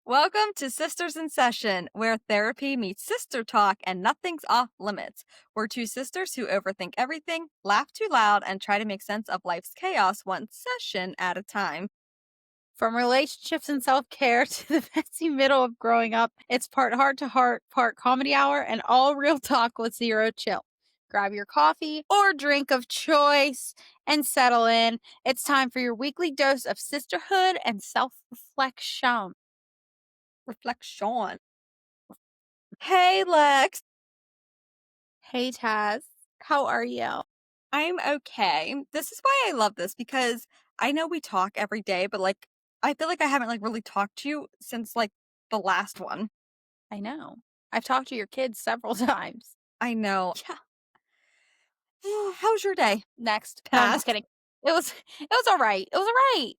Welcome to Sisters in Session, where therapy meets sister talk and nothing's off limits. We're two sisters who overthink everything, laugh too loud, and try to make sense of life's chaos one session at a time. From relationships and self care to the messy middle of growing up, it's part heart to heart, part comedy hour, and all real talk with zero chill. Grab your coffee or drink of choice and settle in. It's time for your weekly dose of sisterhood and self reflection. Reflection. Hey, Lex. Hey, Taz, how are you? I'm okay. This is why I love this because I know we talk every day, but I feel like I haven't really talked to you since the last one. I know. I've talked to your kids several times. I know. Yeah. How's your day? Next. No, I'm just Past. kidding. It was all right. It was all right.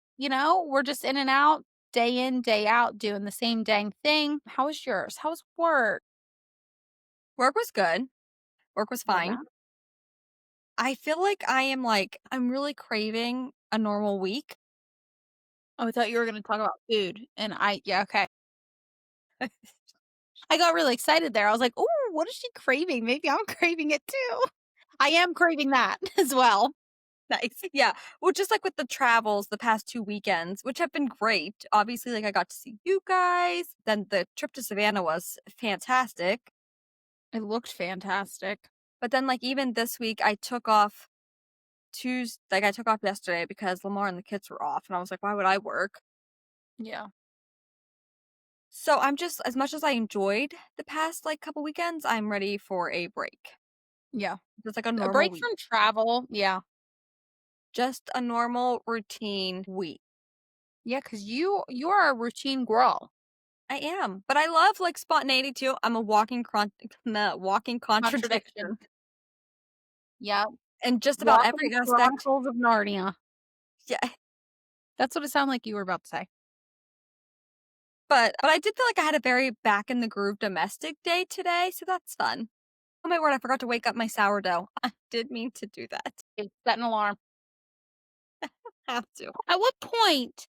We're just in and out, day in, day out, doing the same dang thing. How was yours? How was work? Work was good. Work was Love fine. that. I feel like I'm really craving a normal week. Oh, I thought you were gonna talk about food. And yeah, okay. I got really excited there. I was like, "Oh, what is she craving? Maybe I'm craving it too." I am craving that as well. Nice. Yeah. Well, just with the travels the past 2 weekends, which have been great. Obviously, I got to see you guys. Then the trip to Savannah was fantastic. It looked fantastic. But then even this week, I took off I took off yesterday because Lamar and the kids were off, and I was like, why would I work? Yeah. So I'm just as much as I enjoyed the past couple weekends, I'm ready for a break. Yeah. Just a A normal break week. from travel. Yeah. Just a normal routine week. Yeah, because you are a routine girl. I am, but I love spontaneity too. I'm a walking Contradiction. contradiction Yeah. in just about Walking every aspect. Chronicles of Narnia. Yeah, That's what it sounded like you were about to say. but I did feel like I had a very back in the groove domestic day today, so that's fun. Oh my word, I forgot to wake up my sourdough. I did mean to do that. Okay, set an alarm. Have to. At what point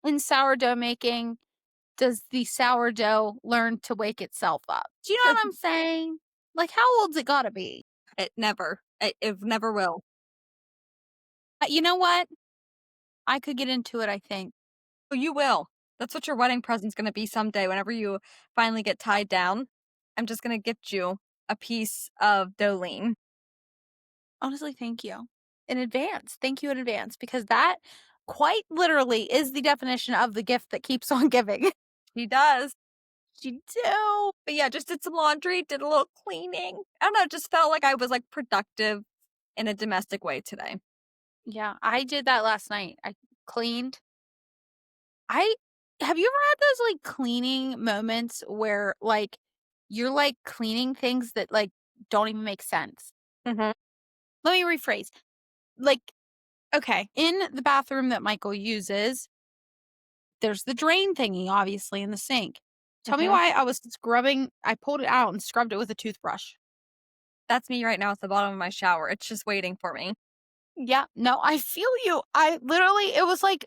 in sourdough making does the sourdough learn to wake itself up? Do you know what I'm saying? Like, how old's it gotta be? It never will. You know what? I could get into it, I think. Oh, you will. That's what your wedding present's gonna be someday. Whenever you finally get tied down, I'm just gonna gift you a piece of Dolene. Honestly, thank you in advance. Thank you in advance because that quite literally is the definition of the gift that keeps on giving. He does. You do. But yeah, just did some laundry, did a little cleaning. I don't know, just felt like I was productive in a domestic way today. Yeah, I did that last night. I cleaned. I Have you ever had those cleaning moments where you're cleaning things that don't even make sense? Mhm. Let me rephrase. Like, okay, in the bathroom that Michael uses, there's the drain thingy, obviously, in the sink. Tell me Mhm. why I pulled it out and scrubbed it with a toothbrush. That's me right now at the bottom of my shower. It's just waiting for me. Yeah, no, I feel you. I literally, it was like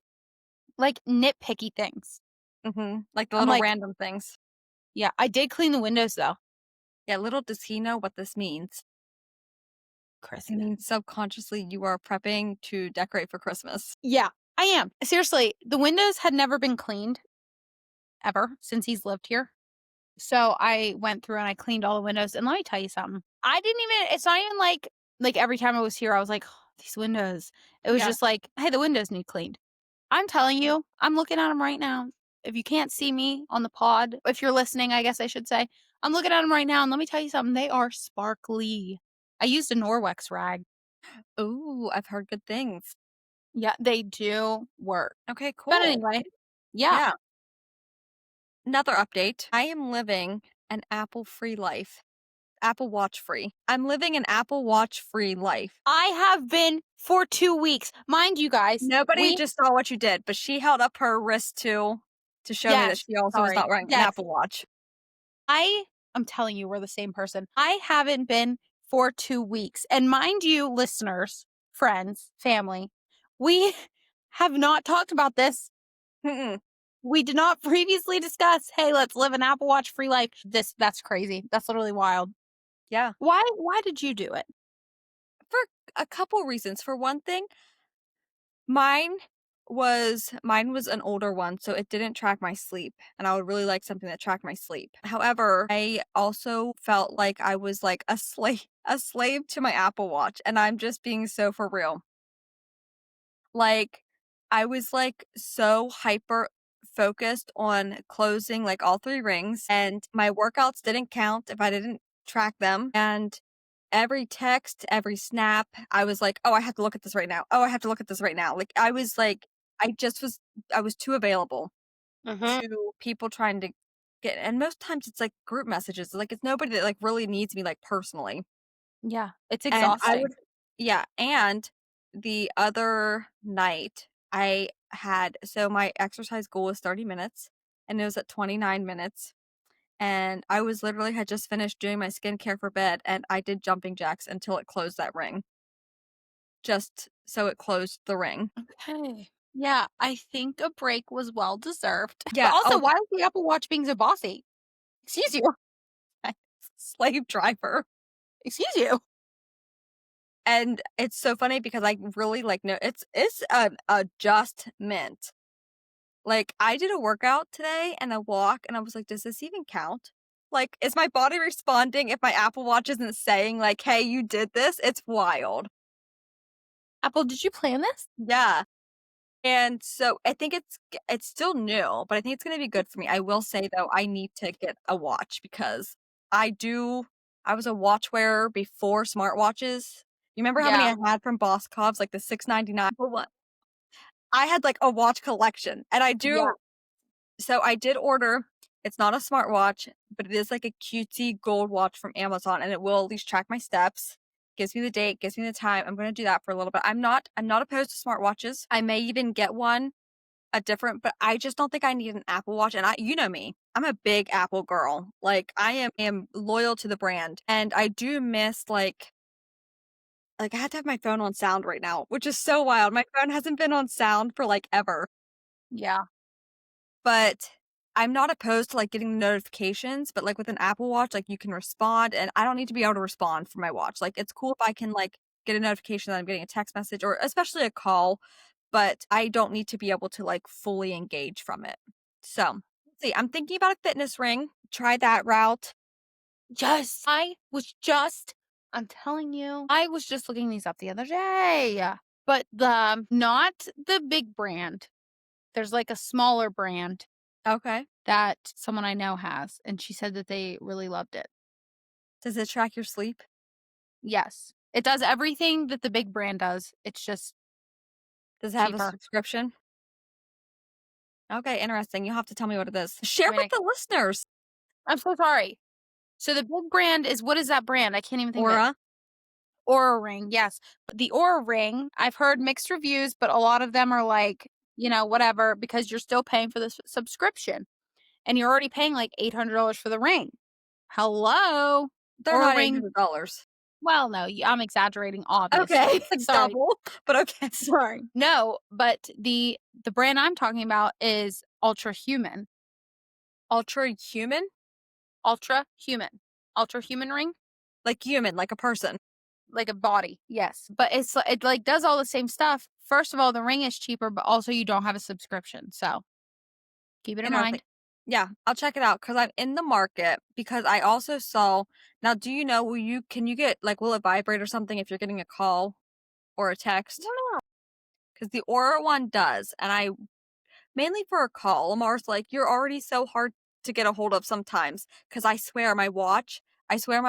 nitpicky things. Mhm. Like the I'm little like, random things. yeah, I did clean the windows though. Yeah, little does he know what this means. I Christmas. mean, subconsciously, you are prepping to decorate for Christmas. Yeah, I am. Seriously, the windows had never been cleaned ever since he's lived here. So I went through and I cleaned all the windows. And let me tell you something. I didn't even, it's not even like every time I was here, I was like, "Oh, these windows." It was Yeah. just like, hey, the windows need cleaned. I'm telling you, I'm looking at them right now. If you can't see me on the pod, if you're listening, I guess I should say, I'm looking at them right now. And let me tell you something. They are sparkly. I used a Norwex rag. Ooh, I've heard good things. Yeah, they do work. Okay, But cool. anyway, yeah. Yeah. Another update. I am living an Apple free life. Apple Watch free. I'm living an Apple Watch free life. I have been for 2 weeks. Mind you guys, Nobody just saw what you did, but she held up her wrist too to show me that yes, she also was sorry. not wearing an Yes, Apple Watch. I'm telling you, we're the same person. I haven't been for 2 weeks. And mind you, listeners, friends, family, we have not talked about this. Mm-mm. We did not previously discuss, "Hey, let's live an Apple Watch free life." That's crazy. That's literally wild. Yeah. Why did you do it? For a couple reasons. For one thing, mine was an older one, so it didn't track my sleep, and I would really like something that tracked my sleep. However, I also felt like I was like a slave a slave to my Apple Watch, and I'm just being so for real. Like, I was, like, so hyper focused on closing, like, all 3 rings, and my workouts didn't count if I didn't track them, and every text, every snap, I was like, "Oh, I have to look at this right now. Oh, I have to look at this right now." Like, I was like I just was I was too available Mhm. to people trying to get and most times it's, like, group messages, like, it's nobody that, like, really needs me, like, personally. Yeah, it's And I exhausting. would yeah, and the other night, I had so my exercise goal was 30 minutes, and it was at 29 minutes, and I was literally had just finished doing my skincare for bed, and I did jumping jacks until it closed that ring, just so it closed the ring. Okay. Yeah, I think a break was well deserved. But Yeah, also, oh, why is the Apple Watch being so bossy? Excuse you. slave driver. Excuse you. And it's so funny because I really, like, no it's an adjustment. Like, I did a workout today and a walk, and I was like, "Does this even count?" Like, is my body responding if my Apple Watch isn't saying, like, "Hey, you did this?" It's wild. Apple, did you plan this? Yeah, and so I think it's still new, but I think it's gonna be good for me. I will say, though, I need to get a watch because I do I was a watch wearer before smartwatches. You remember how many Yeah. I had from Boscov's, like, the 6.99 one? I had, like, a watch collection, and I Yeah. do so I did order it's not a smartwatch, but it is like a cutesy gold watch from Amazon, and it will at least track my steps, gives me the date, gives me the time. I'm gonna do that for a little bit. I'm not opposed to smartwatches. I may even get one, a different, but I just don't think I need an Apple Watch. And you know me, I'm a big Apple girl. Like I am loyal to the brand, and I do miss like I had to have my phone on sound right now, which is so wild. My phone hasn't been on sound for like ever. Yeah. But I'm not opposed to, like, getting the notifications, but, like, with an Apple Watch, like, you can respond, and I don't need to be able to respond from my watch. Like, it's cool if I can, like, get a notification that I'm getting a text message or especially a call, but I don't need to be able to, like, fully engage from it. So, let's see, I'm thinking about a fitness ring, try that route. Yes. I'm telling you, I was just looking these up the other day. But not the big brand. There's like a smaller brand Okay. that someone I know has, and she said that they really loved it. Does it track your sleep? Yes. It does everything that the big brand does. It's just Does it have a cheaper. subscription? Okay, interesting. You'll have to tell me what it is. Share I mean, with the listeners. I'm so sorry. So the big brand is what is that brand? I can't even think of it. Aura. Aura Ring, yes. The Aura Ring, I've heard mixed reviews, but a lot of them are like, whatever, because you're still paying for this subscription and you're already paying like $800 for the ring. Hello? They're Aura not Ring. $800. Well, no, I'm exaggerating, Okay, obviously. like Sorry. double, but okay. Sorry. No, but the brand I'm talking about is Ultra Human. Ultra human? Ultra Human. Ultra Human Ring? Like human, like a person. Like a body, yes. But it like does all the same stuff. First of all, the ring is cheaper, but also you don't have a subscription. So keep it in Interesting. mind. Yeah, I'll check it out because 'cause I'm in the market because I also saw now do you know, can you get like, will it vibrate or something if you're getting a call or a text? Because the Aura one does, and I mainly for a call, Lamar's like, "You're already so hard to get a hold of sometimes." Because I swear my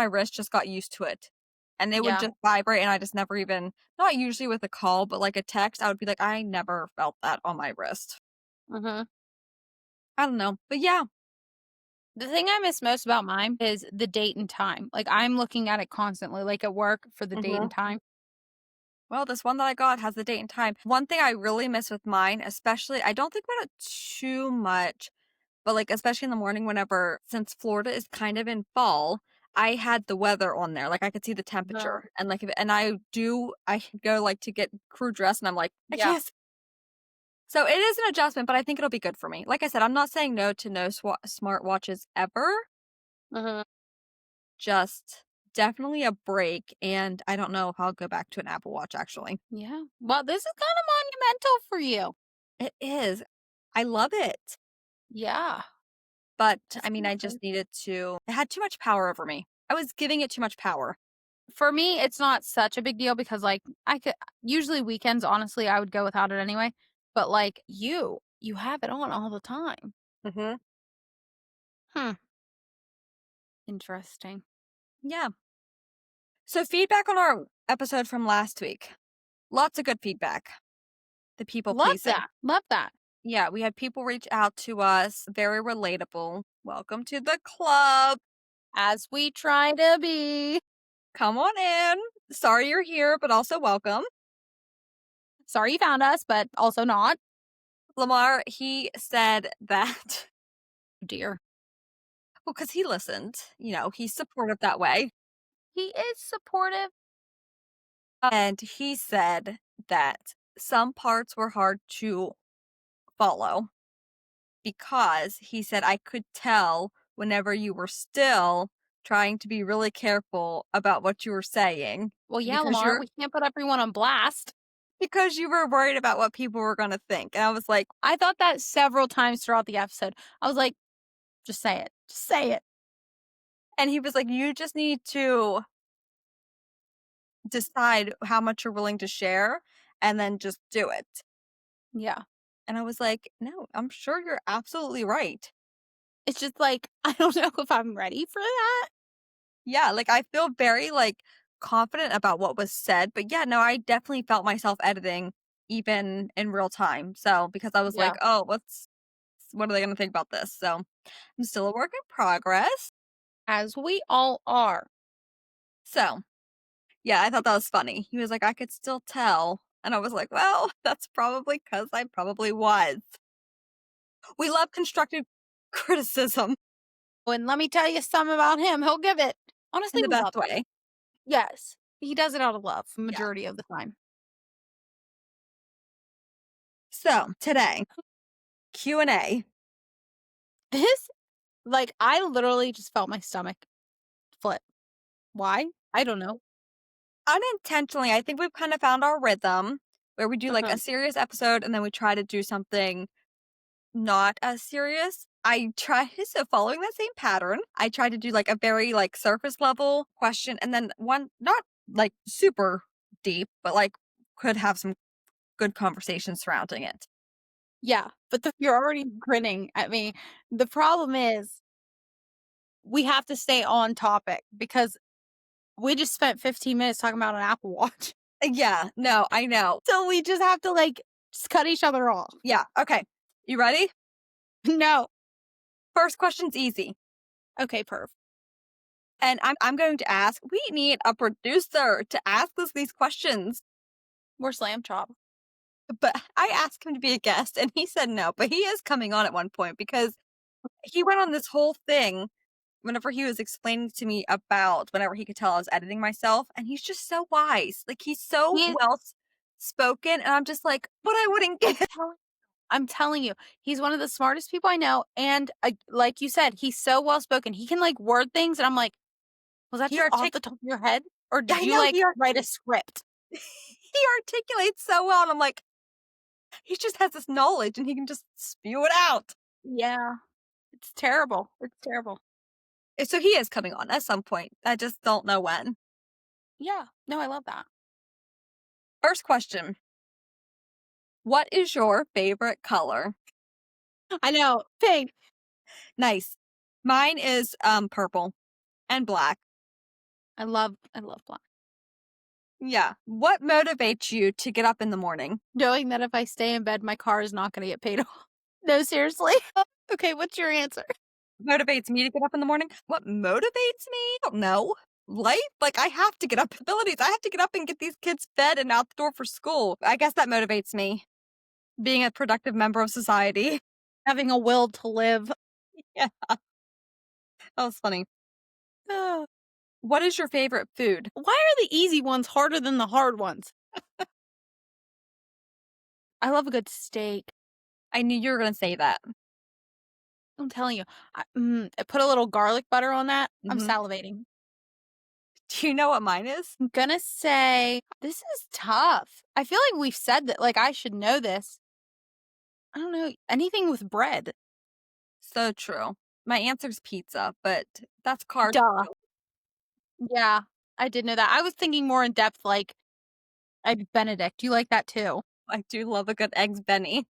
wrist just got used to it, and it would Yeah. just vibrate, and I just never even not usually with a call, but, like, a text, I would be like, "I never felt that on my wrist." Mhm. I don't know, but yeah. The thing I miss most about mine is the date and time. Like I'm looking at it constantly, like at work for the date Mhm. and time. Well, this one that I got has the date and time. One thing I really miss with mine, especially I don't think about it too much, but, like, especially in the morning whenever since Florida is kind of in fall, I had the weather on there, like, I could see the No. temperature, and, like, if and I go, like, to get crew dressed, and I'm like, "I Yeah. can't see." So it is an adjustment, but I think it'll be good for me. Like I said, I'm not saying no to no smartwatches ever, Mhm. just definitely a break. And I don't know if I'll go back to an Apple Watch actually. Yeah. Well, this is kind of monumental for you. It is. I love it. Yeah. But That's I mean, kinda I crazy. just needed to, it had too much power over me. I was giving it too much power. For me, it's not such a big deal because, like, I could usually weekends, honestly, I would go without it anyway. But like you have it on all the time. Hmm. Hmm. Interesting. Yeah. So, feedback on our episode from last week. Lots of good feedback. The people Love pleasing. that. Love that. Yeah, we had people reach out to us, very relatable. Welcome to the club. As we try to be. Come on in. Sorry you're here, but also welcome. Sorry you found us, but also not. Lamar, he said that, Dear. well, because he listened, he's supportive that way. He is supportive. And he said that some parts were hard to follow because he said, I could tell whenever you were still trying to be really careful about what you were saying Well, yeah, because Lamar, you're we can't put everyone on blast. because you were worried about what people were going to think. And I was like, I thought that several times throughout the episode. I was like, just say it. Just say it. and he was like, you just need to decide how much you're willing to share and then just do it. Yeah. And I was like, no, I'm sure you're absolutely right. It's just like, I don't know if I'm ready for that. Yeah, like I feel very like confident about what was said, but yeah, no, I definitely felt myself editing even in real time. So because I was Yeah. like, oh, what are they gonna think about this? So I'm still a work in progress. As we all are. So yeah, I thought that was funny. He was like, I could still tell. And I was like, well, that's probably because I probably was. We love constructive criticism And let me tell you something about him. He'll give it. in Honestly, the we love best him. way. Yes. He does it out of love, Yeah. majority of the time. So today, Q&A. This, like, I literally just felt my stomach flip. Why? I don't know. Unintentionally, I think we've kind of found our rhythm where we do like Uh-huh. a serious episode and then we try to do something not as serious. I try so following that same pattern. I try to do like a very like surface level question and then one not like super deep, but like could have some good conversation surrounding it. Yeah, but you're already grinning at me. The problem is we have to stay on topic because we just spent 15 minutes talking about an Apple Watch. Yeah, no, I know. So we just have to like just cut each other off. Yeah, okay. You ready? No. First question's easy. Okay, perf. And I'm going to ask, we need a producer to ask us these questions. We're slam chop. But I asked him to be a guest and he said no, but he is coming on at one point because he went on this whole thing whenever he was explaining to me about whenever he could tell I was editing myself, and he's just so wise. Like he's so He well spoken, and I'm just like, but I wouldn't I'm get telling I'm telling you, he's one of the smartest people I know, and, like you said, he's so well spoken. He can, like, word things, and I'm like, "Was that he just off artic the top of your head, or did I you, know like, write a script?" he articulates so well, and I'm like, he just has this knowledge and he can just spew it out. Yeah. It's terrible. It's terrible. So he is coming on at some point. I just don't know when. Yeah. No, I love that. First question. What is your favorite color? I know. Pink. Nice. Mine is purple and black. I love black. Yeah. What motivates you to get up in the morning? Knowing that if I stay in bed, my car is not gonna get paid off. No, seriously? Okay, what's your answer? Motivates me to get up in the morning? What motivates me? I don't know. Life? Like I have to get up abilities. I have to get up and get these kids fed and out the door for school. I guess that motivates me. Being a productive member of society. Having a will to live. Yeah. That was funny. Ugh. What is your favorite food? Why are the easy ones harder than the hard ones? I love a good steak. I knew you were gonna say that. I'm telling you. I put a little garlic butter on that. I'm Mhm. salivating. Do you know what mine is? I'm gonna say this is tough. I feel like we've said that, like, I should know this. I don't know. Anything with bread. So true. My answer's pizza, but that's carbs Duh. too. Yeah, I did know that. I was thinking more in depth, like, Egg Benedict. You like that too? I do love a good eggs Benny.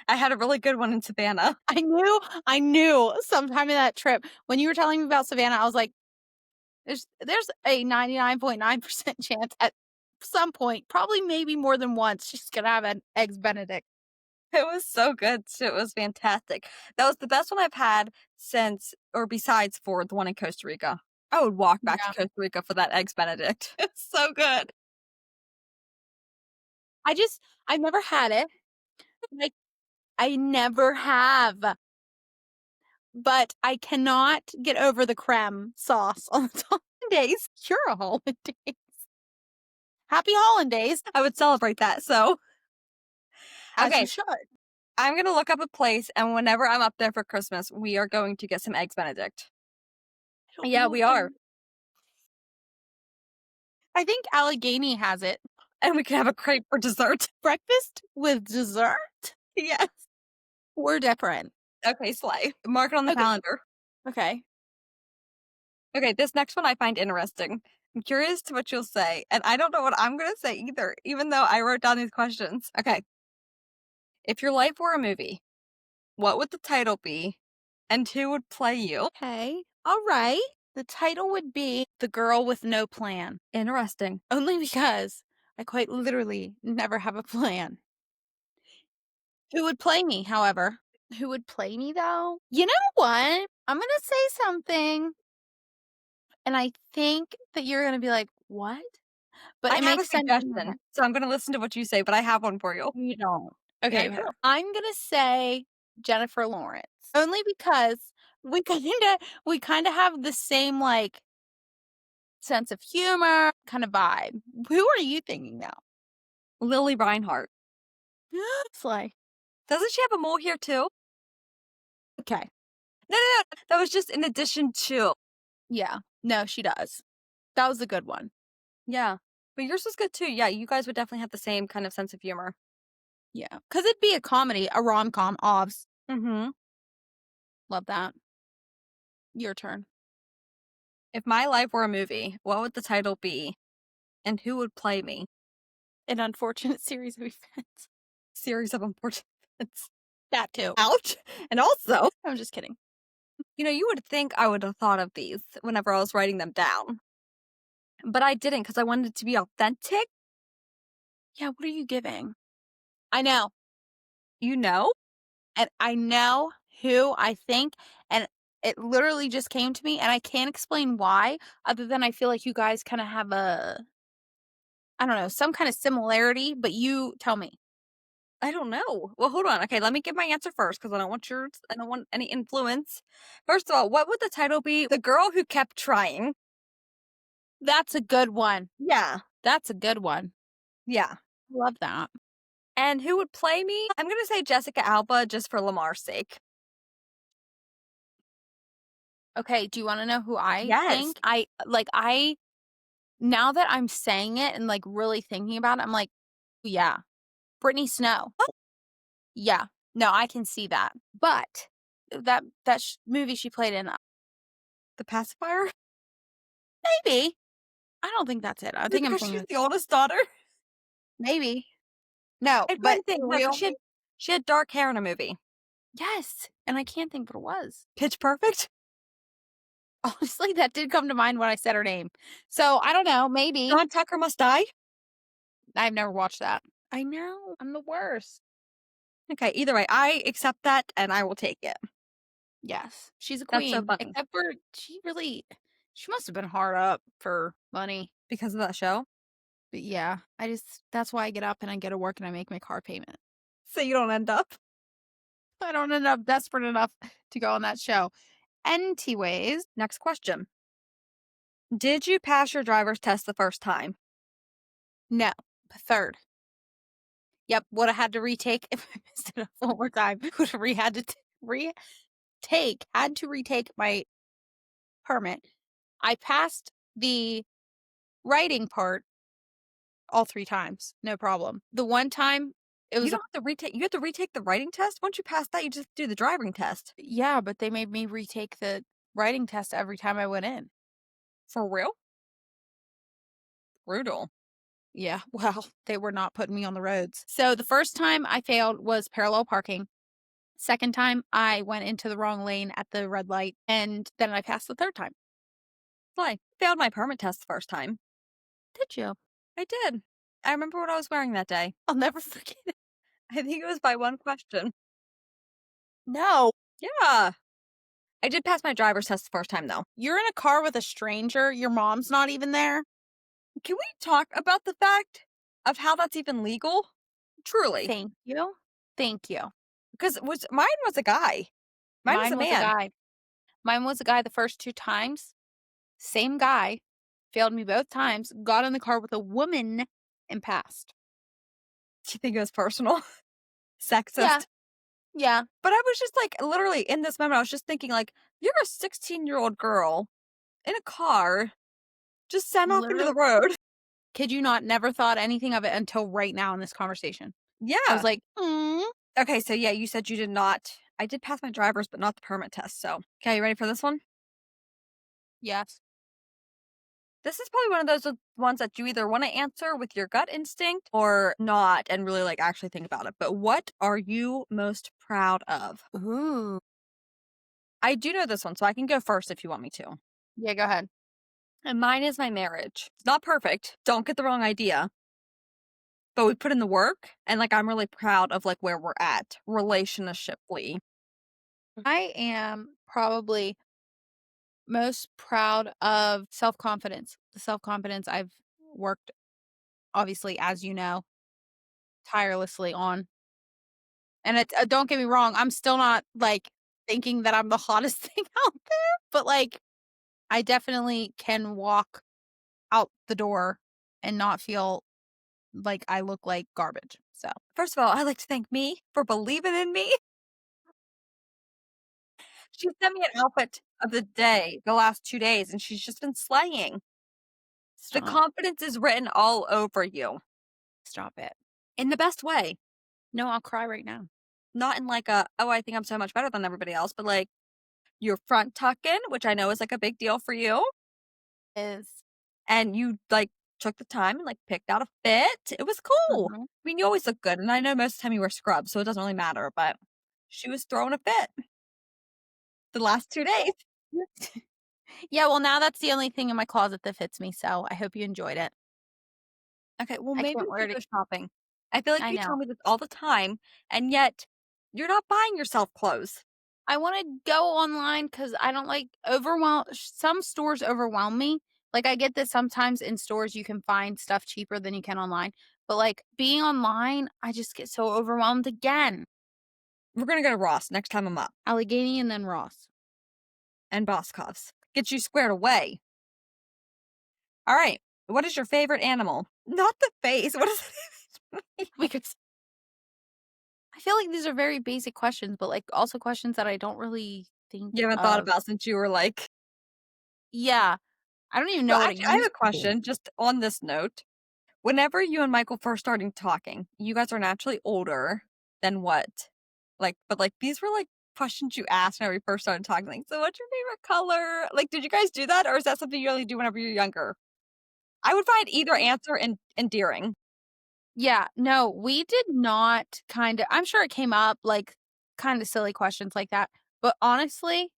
I had a really good one in Savannah. I knew sometime in that trip when you were telling me about Savannah, I was like, there's a 99.9% chance at some point, probably maybe more than once, she's gonna have an Eggs Benedict. It was so good too. It was fantastic. That was the best one I've had since or besides for the one in Costa Rica. I would walk back to Yeah. Costa Rica for that eggs Benedict. It's so good. I've never had it. Like, I never have, but I cannot get over the creme sauce on the hollandaise. You're a hollandaise. Happy hollandaise, I would celebrate that. So, as you okay, should. I'm going to look up a place and whenever I'm up there for Christmas, we are going to get some eggs Benedict. I don't Yeah, know we if are. I think Allegheny has it. And we can have a crepe for dessert. Breakfast with dessert? Yes. We're different. Okay, slay. Mark it on the Okay. calendar. Okay. Okay, this next one I find interesting. I'm curious to what you'll say, and I don't know what I'm going to say either, even though I wrote down these questions. Okay. If your life were a movie, what would the title be, and who would play you? Okay. All right. The title would be The Girl with No Plan. Interesting. Only because I quite literally never have a plan. Who would play me, however? Who would play me though? You know what? I'm going to say something and I think that you're going to be like, "What?" But I it have a makes sense in my suggestion, head. so I'm going to listen to what you say, but I have one for you. You don't. Yeah, I Okay, do. I'm going to say Jennifer Lawrence. Only because we kind of have the same like sense of humor kind of vibe. Who are you thinking now? Lily Reinhart. Slay. Doesn't she have a mole here too? Okay. No, no, no. That was just in addition to. Yeah. No, she does. That was a good one. Yeah. But yours was good too. Yeah, you guys would definitely have the same kind of sense of humor. Yeah. Because it'd be a comedy, a rom-com, obvs. Mm-hmm. Love that. Your turn. If my life were a movie, what would the title be? And who would play me? An unfortunate series of events. Series of important events. That too. Ouch. And also, I'm just kidding. you would think I would have thought of these whenever I was writing them down. But I didn't because I wanted it to be authentic. Yeah, what are you giving? I know. You know? And I know who I think, and it literally just came to me, and I can't explain why, other than I feel like you guys kind of have I don't know, some kind of similarity, but you tell me. I don't know. Well, hold on. Okay, let me give my answer first because I don't want yours. I don't want any influence. First of all, what would the title be? The girl who kept trying. That's a good one. Yeah. That's a good one. Yeah. Love that. And who would play me? I'm going to say Jessica Alba just for Lamar's sake. Okay, do you want to know who I Yes. think? I now that I'm saying it and like really thinking about it, I'm like, yeah, Brittany Snow. Yeah, no, I can see that. But that movie she played in, The pacifier? maybe. I don't think that's it. I Is it think I'm because thinking she's the oldest daughter? maybe. No, I'm trying but to think. for No, because real, she had dark hair in a movie. yes. And I can't think what it was. Pitch Perfect? Honestly, that did come to mind when I said her name. So I don't know. Maybe John Tucker Must Die? I've never watched that. I know I'm the worst. Okay, either way, I accept that and I will take it. Yes, she's a That's so queen. funny. Except for she must have been hard up for money. Because of that show? But yeah, that's why I get up and I go to work and I make my car payment. So you don't end up. I don't end up desperate enough to go on that show. Anyways, Next question. Did you pass your driver's test the first time? no, third. Yep, would have had to retake if I missed it up one more time. Would have had to had to retake my permit. I passed the writing part all 3 times, no problem. The one time, it You was a don't have to retake you have to retake the writing test? Once you pass that, you just do the driving test. yeah, but they made me retake the writing test every time I went in. For real? Brutal. Yeah, well, they were not putting me on the roads. So the first time I failed was parallel parking. Second time, I went into the wrong lane at the red light, and then I passed the third time. I failed my permit test the first time. Did you? I did. I remember what I was wearing that day. I'll never forget it. I think it was by one question. No. Yeah. I did pass my driver's test the first time, though. You're in a car with a stranger, your mom's not even there? Can we talk about the fact of how that's even legal? Truly. Thank you. Thank you. Because was mine was a guy. Mine was a Mine was a man. guy. Mine was a guy the first 2 times. Same guy. Failed me both times. Got in the car with a woman and passed. Do you think it was personal? Yeah. Sexist? Yeah. But I was just like, literally in this moment, I was just thinking, like, you're a 16-year-old girl in a car just sent off into Literally. the road. Kid you not, never thought anything of it until right now in this conversation. I was Yeah. like, Okay, so yeah, you said you did not. I did pass my driver's, but not the permit test. So, okay, you ready for this one? yes. This is probably one of those ones that you either want to answer with your gut instinct or not and really like actually think about it. But what are you most proud of? Ooh. I do know this one, so I can go first if you want me to. Yeah, go ahead. And mine is my marriage. It's not perfect. Don't get the wrong idea. But we put in the work and like I'm really proud of like where we're at relationshiply. I am probably most proud of self-confidence. The self-confidence I've worked, obviously, as you know, tirelessly on. And it don't get me wrong, I'm still not, like, thinking that I'm the hottest thing out there, but, like, I definitely can walk out the door and not feel like I look like garbage, so First of all, I'd like to thank me for believing in me. She sent me an outfit of the day the last 2 days, and she's just been slaying. The stop. confidence is written all over you Stop it. in the best way. No, I'll cry right now. Not in like a, "Oh, I think I'm so much better than everybody else," but like, your front tuck-in, which I know is like a big deal for you, Is and you like took the time and like picked out a fit. It was cool. Mhm. I mean, you always look good, and I know most of the time you wear scrubs, so it doesn't really matter, but she was throwing a fit the last 2 days. Yeah, well, now that's the only thing in my closet that fits me, so I hope you enjoyed it. Okay, well, I maybe can't we wear should it go ag shopping. I feel like I you tell know. me this all the time, and yet you're not buying yourself clothes. I wanna go online because I don't like some stores overwhelm me. Like, I get that sometimes in stores you can find stuff cheaper than you can online, but, like, being online, I just get so overwhelmed again. We're gonna go to Ross next time I'm up, Allegheny and then Ross. and Boscov's. Get you squared away. All right. What is your favorite animal? Not the face. What is it? Because I feel like these are very basic questions, but, like, also questions that I don't really think You haven't thought of. about since you were like. Yeah, I don't even know Well, what it actually, I have used a to be. question just on this note. Whenever you and Michael first started talking, you guys are naturally older than what? Like, but like these were like questions you asked whenever you first started talking. Like, so what's your favorite color? Like, did you guys do that, or is that something you only do whenever you're younger? I would find either answer endearing. Yeah, no, we did not I'm sure it came up, like, kinda silly questions like that, but honestly,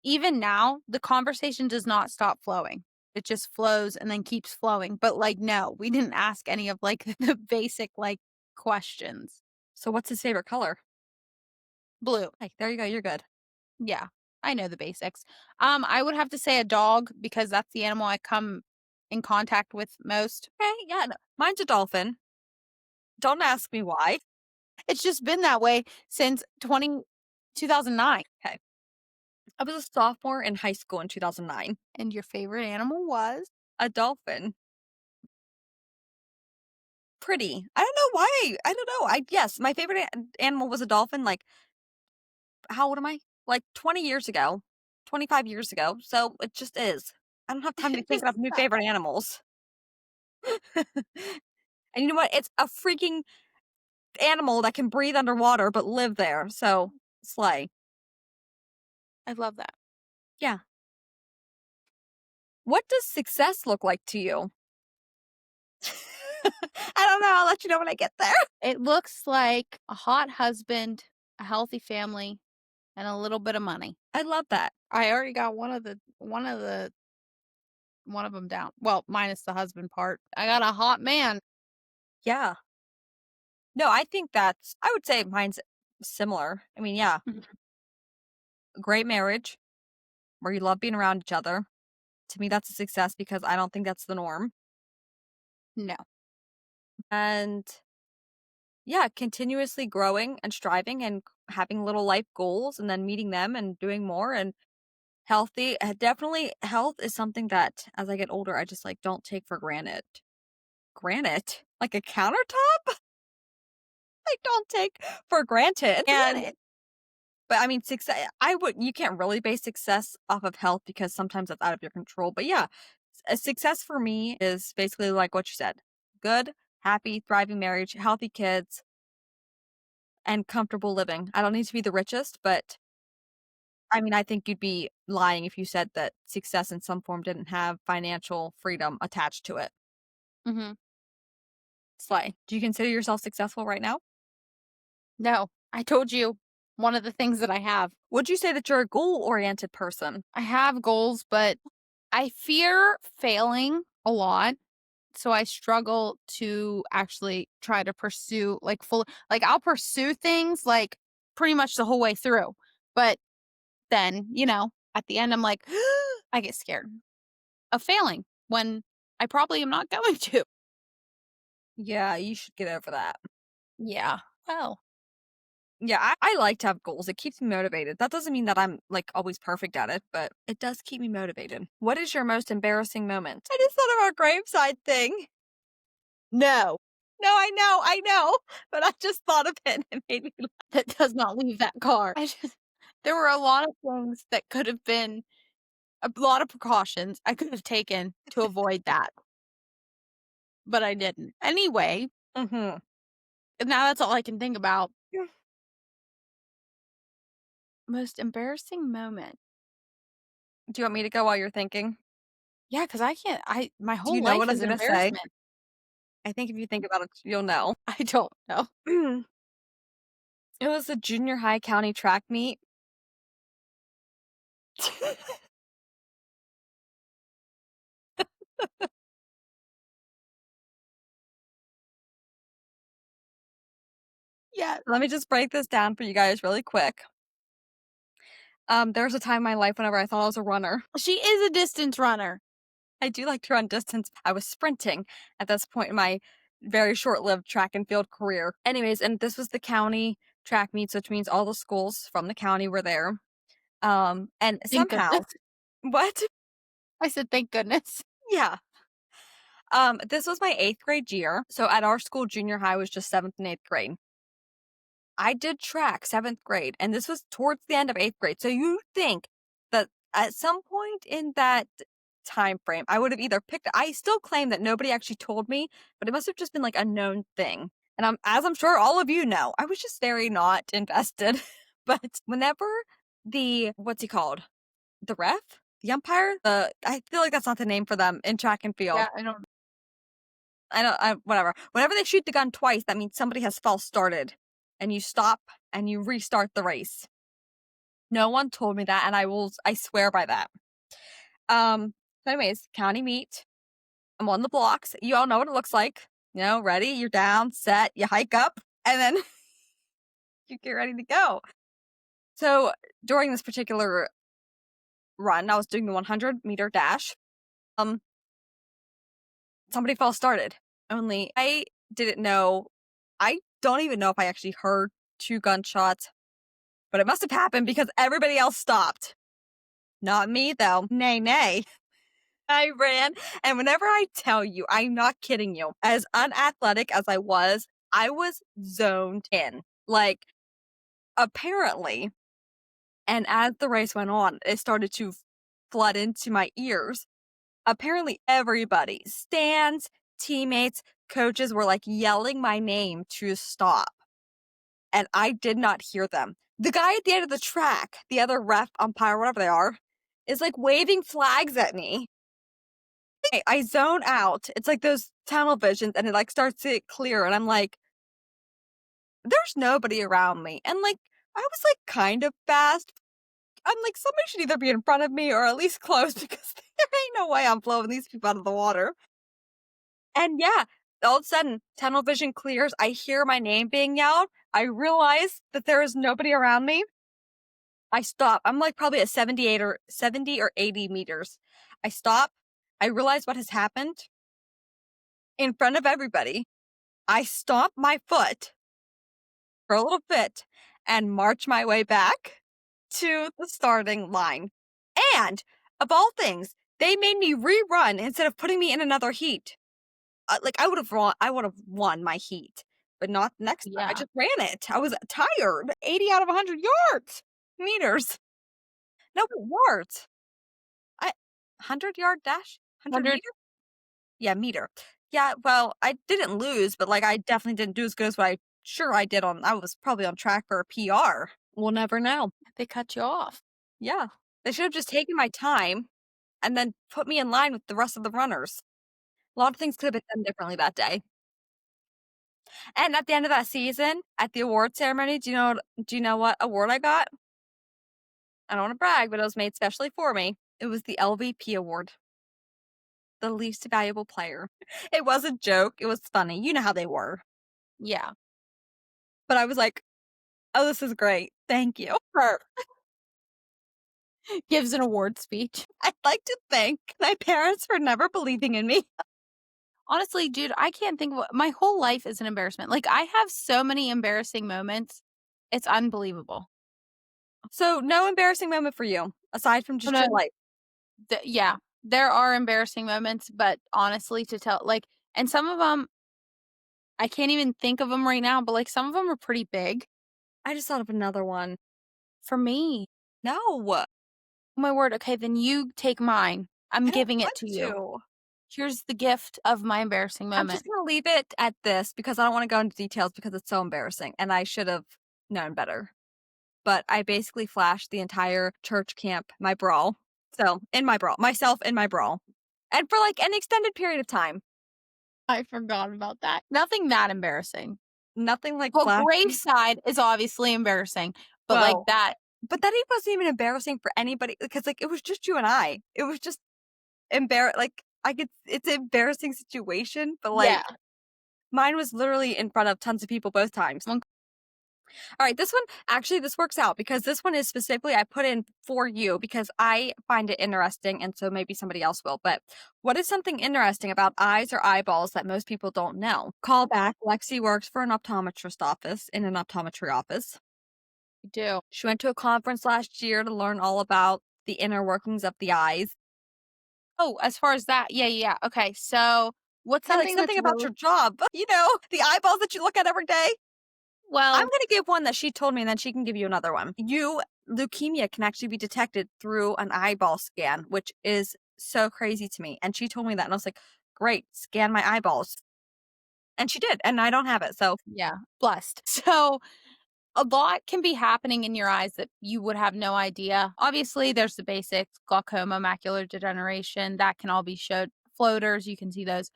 even now, the conversation does not stop flowing. It just flows and then keeps flowing, but, like, no, we didn't ask any of, like, the basic, like, questions. So, what's his favorite color? Blue. Like, there you go. You're good. Yeah, I know the basics. I would have to say a dog because that's the animal I come in contact with most. Okay, yeah, no, mine's a dolphin. Don't ask me why. It's just been that way since 2009. Okay, I was a sophomore in high school in 2009. And your favorite animal was? A dolphin. pretty. I don't know why. I don't know. Yes, my favorite animal was a dolphin. Like, how old am I? Like 20 years ago, 25 years ago. So it just is. I don't have time to think Just of new favorite animals. And you know what? It's a freaking animal that can breathe underwater but live there. So slay. I love that. Yeah. What does success look like to you? I don't know. I'll let you know when I get there. It looks like a hot husband, a healthy family, and a little bit of money. I love that. I already got one of them down. Well, minus the husband part. I got a hot man. Yeah. No, I think I would say mine's similar. I mean, yeah, Mhm. great marriage where you love being around each other. To me, that's a success because I don't think that's the norm. No. And yeah, continuously growing and striving and having little life goals and then meeting them and doing more and healthy. Definitely, health is something that as I get older, I just like don't take for granted. Granite? Like a countertop? I don't take for granted. And But I mean, success, you can't really base success off of health because sometimes that's out of your control. But yeah, a success for me is basically like what you said: good, happy, thriving marriage, healthy kids, and comfortable living. I don't need to be the richest, but I mean, I think you'd be lying if you said that success in some form didn't have financial freedom attached to it. mhm. Slay. Do you consider yourself successful right now? No. I told you one of the things that I have. Would you say that you're a goal oriented person? I have goals, but I fear failing a lot. So I struggle to actually try to pursue like full like I'll pursue things like pretty much the whole way through. But then, at the end I'm like I get scared of failing when I probably am not going to. Yeah, you should get over that. Yeah. Well, Yeah, I like to have goals. It keeps me motivated. That doesn't mean that I'm like always perfect at it, but it does keep me motivated. What is your most embarrassing moment? I just thought of our graveside thing. no. No, I know, but I just thought of it and it made me laugh. That does not leave that car. There were a lot of things that could have been a lot of precautions I could have taken to avoid that, but I didn't. Anyway, Mhm. now that's all I can think about. Most embarrassing moment. Do you want me to go while you're thinking? Yeah, because I can't my Do you whole know what life I'm is gonna say? embarrassment. I think if you think about it, you'll know. I don't know. It was a junior high county track meet. Yes. Let me just break this down for you guys really quick. There was a time in my life whenever I thought I was a runner. She is a distance runner. I do like to run distance. I was sprinting at this point in my very short-lived track and field career. Anyways, and this was the county track meets, which means all the schools from the county were there. And Thank somehow, goodness. what? I said, "Thank goodness." Yeah. This was my 8th grade year. So at our school, junior high was just 7th and 8th grade. I did track 7th grade, and this was towards the end of 8th grade. So you think that at some point in that time frame, I would have either picked I still claim that nobody actually told me, but it must have just been like a known thing. And as I'm sure all of you know, I was just very not invested. But whenever what's he called? The ref? The umpire? I feel like that's not the name for them in track and field. Yeah, I don't Whatever. Whenever they shoot the gun twice, that means somebody has false started. And you stop and you restart the race. No one told me that, and I swear by that. Anyways, county meet. I'm on the blocks. You all know what it looks like. Ready, you're down, set, you hike up, and then you get ready to go. So during this particular run, I was doing the 100-meter dash. Um, Somebody false started. Only I didn't know. I don't even know if I actually heard 2 gunshots, but it must have happened because everybody else stopped. Not me, though. Nay, nay. I ran, and whenever I tell you, I'm not kidding you, as unathletic as I was zoned in. Like, apparently, and as the race went on, it started to flood into my ears. Apparently, everybody, stands, teammates, coaches were like yelling my name to stop, and I did not hear them. The guy at the end of the track, the other ref, umpire, whatever they are, is like waving flags at me. I zone out. It's like those tunnel visions, and it like starts to get clear, and I'm like, there's nobody around me. And like, I was like kind of fast. I'm like, somebody should either be in front of me or at least close because there ain't no way I'm blowing these people out of the water. And yeah, all of a sudden, tunnel vision clears. I hear my name being yelled. I realize that there is nobody around me. I stop. I'm like probably at 70 or 80 meters. I stop. I realize what has happened in front of everybody. I stomp my foot for a little bit and march my way back to the starting line. And of all things, they made me rerun instead of putting me in another heat. Like I would have won my heat, but not next time. I Yeah. just ran it. I was tired. 80 out of 100 yards, meters. No, yards. I 100-yard dash, 100 100. meter. Yeah, meter. Yeah. Well, I didn't lose, but like I definitely didn't do as good as what I did on. I was probably on track for a PR. We'll never know. They cut you off. Yeah, they should have just taken my time and then put me in line with the rest of the runners. A lot of things could have been done differently that day. And at the end of that season, at the award ceremony, do you know what award I got? I don't wanna brag, but it was made specially for me. It was the LVP award, the least valuable player. It was a joke, it was funny, you know how they were. Yeah. But I was like, "Oh, this is great. Thank you." For Gives an award speech. I'd like to thank my parents for never believing in me. Honestly, dude, I can't think of what my whole life is an embarrassment. Like, I have so many embarrassing moments. It's unbelievable. So, no embarrassing moment for you, aside from Oh, just no, your life. yeah, there are embarrassing moments, but honestly, to tell, like, and some of them, I can't even think of them right now, but like some of them are pretty big I just thought of another one. for me. No, Oh my word. Okay, then you take mine. I'm I don't giving it want to you. to. Here's the gift of my embarrassing I'm just moment. gonna leave it at this because I don't wanna go into details because it's so embarrassing, and I should have known better. But I basically flashed the entire church camp, my brawl. So, in my brawl myself in my brawl, and for, like, an extended period of time. I forgot about that. Nothing that embarrassing. Nothing like Well, flashing. graveside is obviously embarrassing, but like Well, that, but that wasn't even embarrassing for anybody because, like, it was just you and I. It was just like, I could it's an embarrassing situation, but, yeah. like, mine was literally in front of tons of people both times. One- Alright, this one actually, this works out because this one is specifically I put in for you because I find it interesting, and so maybe somebody else will, but what is something interesting about eyes or eyeballs that most people don't know? Call back, Lexi works for an optometrist office in an optometry office. I do. She went to a conference last year to learn all about the inner workings of the eyes. Oh, as far as that, yeah, yeah. Okay, so what's Yeah, like something something that's about your really job, the eyeballs that you look at every day. I'm well, gonna give one that she told me, and then she can give you another one. Leukemia can actually be detected through an eyeball scan, which is so crazy to me. And she told me that, and I was like, "Great, scan my eyeballs." And she did, and I don't have it. So, yeah, blessed. So a lot can be happening in your eyes that you would have no idea. Obviously, there's the basics, glaucoma, macular degeneration, that can all be showed. Floaters, you can see those.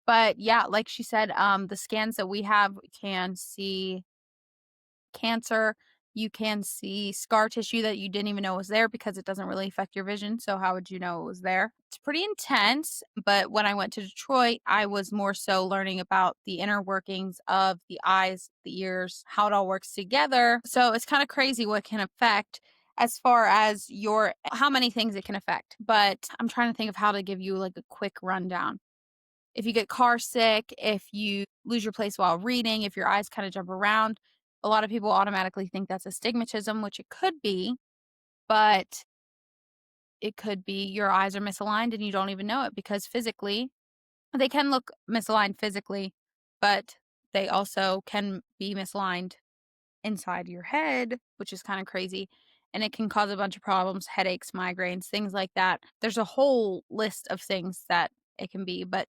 But yeah, like she said, the scans that we have can see cancer. You can see scar tissue that you didn't even know was there because it doesn't really affect your vision. So, how would you know it was there? It's pretty intense. But when I went to Detroit, I was more so learning about the inner workings of the eyes, the ears, how it all works together. So, it's kind of crazy what can affect as far as your how many things it can affect. But I'm trying to think of how to give you like a quick rundown. If you get car sick, if you lose your place while reading, if your eyes kind of jump around, a lot of people automatically think that's astigmatism, which it could be, but it could be your eyes are misaligned and you don't even know it because physically they can look misaligned physically, but they also can be misaligned inside your head, which is kind of crazy. And it can cause a bunch of problems, headaches, migraines, things like that. There's a whole list of things that it can be, but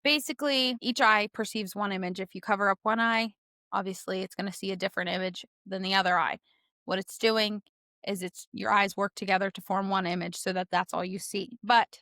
basically, each eye perceives one image. If you cover up one eye, obviously it's going to see a different image than the other eye. What it's doing is it's your eyes work together to form one image so that that's all you see. But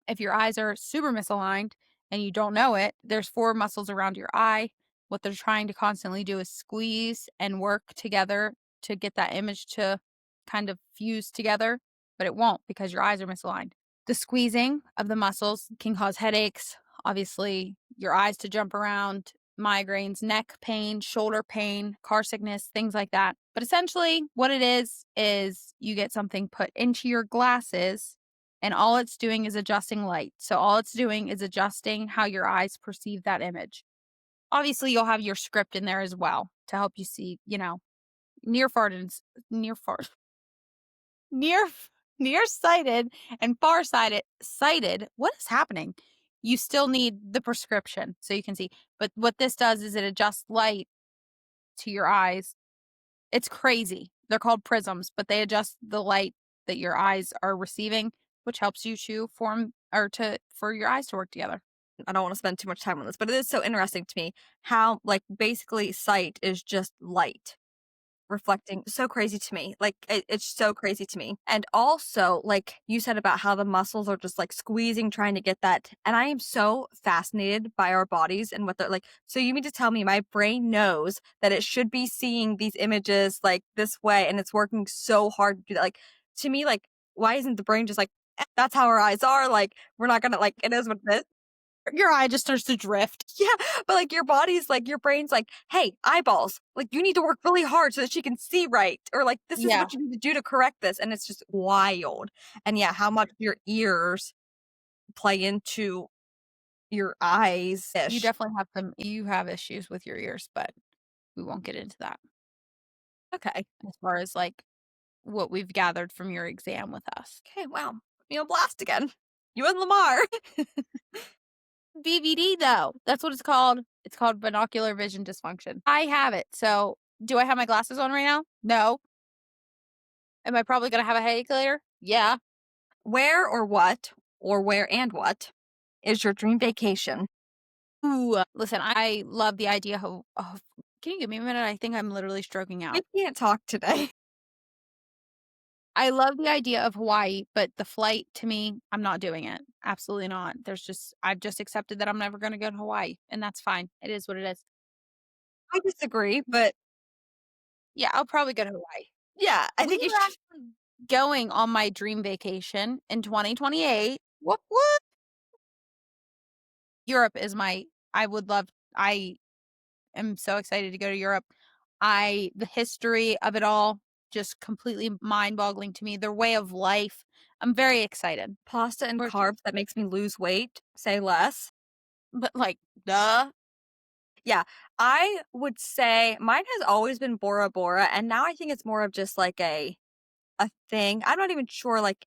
if your eyes are super misaligned and you don't know it, there's four muscles around your eye. What they're trying to constantly do is squeeze and work together to get that image to kind of fuse together, but it won't because your eyes are misaligned. The squeezing of the muscles can cause headaches, obviously, your eyes to jump around, migraines, neck pain, shoulder pain, car sickness, things like that. But essentially, what it is you get something put into your glasses and all it's doing is adjusting light. So all it's doing is adjusting how your eyes perceive that image. Obviously, you'll have your script in there as well to help you see, near farted, near far, near nearsighted and farsighted. What is happening? You still need the prescription so you can see. But what this does is it adjusts light to your eyes. It's crazy. They're called prisms, but they adjust the light that your eyes are receiving, which helps you to form or to for your eyes to work together. I don't want to spend too much time on this, but it is so interesting to me how, like, basically sight is just light reflecting. So crazy to me. Like, it's so crazy to me. And also, like you said about how the muscles are just like squeezing, trying to get that. And I am so fascinated by our bodies and what they're like. So, you mean to tell me my brain knows that it should be seeing these images like this way and it's working so hard to do that? Like, to me, like, why isn't the brain just like, that's how our eyes are? Like, we're not gonna, like, it is what it is. Your eye just starts to drift. Yeah, but, like, your body's like your brain's like, "Hey, eyeballs, like, you need to work really hard so that she can see right," or, like, "This is Yeah, what you need to do to correct this," and it's just wild. And, yeah, how much your ears play into your you eyes-ish. definitely have issues with your ears, but we won't get into that Okay. as far as like what we've gathered from your exam with us. Okay, wow. Meal blast again. You and Lamar. BVD though. That's what it's called. It's called binocular vision dysfunction. I have it. So, do I have my glasses on right now? No. Am I probably going to have a headache later? Yeah. Where or what, or where and what, is your dream vacation? Ooh. Listen, I love the idea of can you give me a minute? I think I'm literally stroking We out. can't talk today. I love the idea of Hawaii, but the flight to me, I'm not doing it. Absolutely not. I've just accepted that I'm never going to go to Hawaii, and that's fine. It is what it is. I disagree, but, Yeah, I'll probably go to Hawaii. yeah, I We think you are should. actually going on my dream vacation in 2028. What? Europe is I am so excited to go to Europe. The history of it all just completely mind-boggling to me. Their way of life. I'm very excited. Pasta and Where's you? carbs that makes me lose weight, say less. But like, duh. Yeah, I would say mine has always been Bora Bora, and now I think it's more of just like a thing. I'm not even sure, like,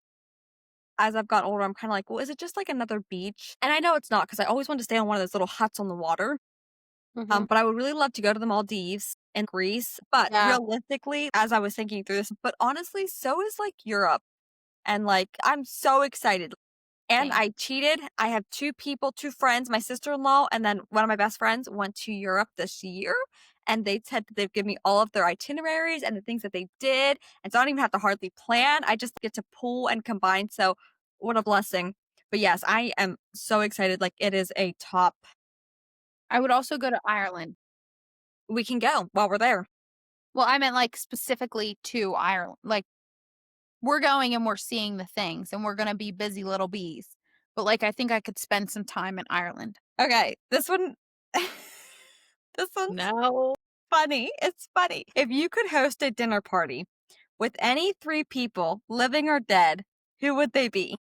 as I've gotten older, I'm kinda like, "Well, is it just like another beach?" And I know it's not because I always wanted to stay on one of those little huts on the water, Mhm. but I would really love to go to the Maldives and Greece, but Yeah, realistically, as I was thinking through this, but honestly, so is, like, Europe, and, like, I'm so excited. And same. I cheated. I have 2 people, 2 friends, my sister-in-law, and then one of my best friends went to Europe this year, and they said that they'd give me all of their itineraries and the things that they did, and so I don't even have to hardly plan. I just get to pool and combine, so what a blessing. But yes, I am so excited, like, it is a top. I would also go to Ireland. We can go while we're there. Well, I meant like specifically to Ireland. Like we're going and we're seeing the things and we're gonna be busy little bees. But like I think I could spend some time in Ireland. Okay, this one this one's No. funny. It's funny. If you could host a dinner party with any 3 people, living or dead, who would they be?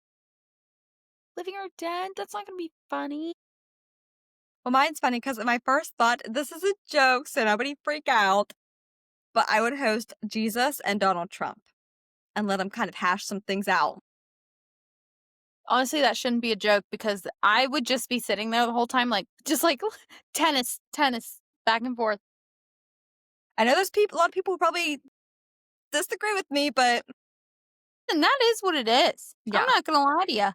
Living or dead? That's not gonna be funny. Well, mine's funny because my first thought, this is a joke, so nobody freak out, but I would host Jesus and Donald Trump. and let them kind of hash some things out. Honestly, that shouldn't be a joke because I would just be sitting there the whole time, like, just like tennis, tennis, back and forth. I know there's people, a lot of people who probably disagree with me, but And that is what it is. I'm yeah, not going to lie to you.